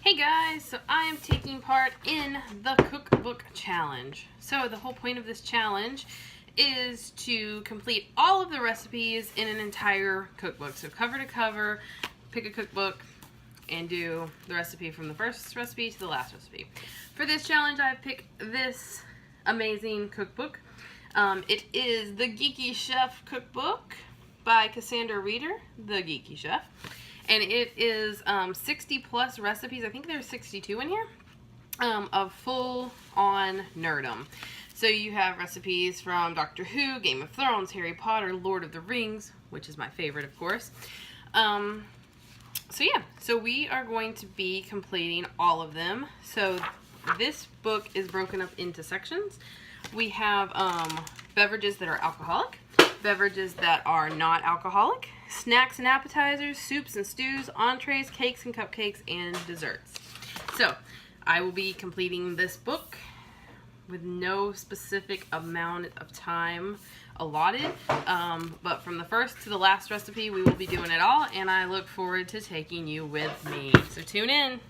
Hey guys, so I am taking part in the cookbook challenge. So the whole point of this challenge is to complete all of the recipes in an entire cookbook. So cover to cover, pick a cookbook and do the recipe from the first recipe to the last recipe. For this challenge, I've picked this amazing cookbook. It is the Geeky Chef Cookbook by Cassandra Reeder, the Geeky Chef. And it is 60 plus recipes, I think there's 62 in here, of full-on nerdom. So you have recipes from Doctor Who, Game of Thrones, Harry Potter, Lord of the Rings, which is my favorite, of course. So we are going to be completing all of them. So this book is broken up into sections. We have beverages that are alcoholic, beverages that are not alcoholic, snacks and appetizers, soups and stews, entrees, cakes and cupcakes, and desserts. So I will be completing this book with no specific amount of time allotted, but from the first to the last recipe we will be doing it all, and I look forward to taking you with me. So tune in.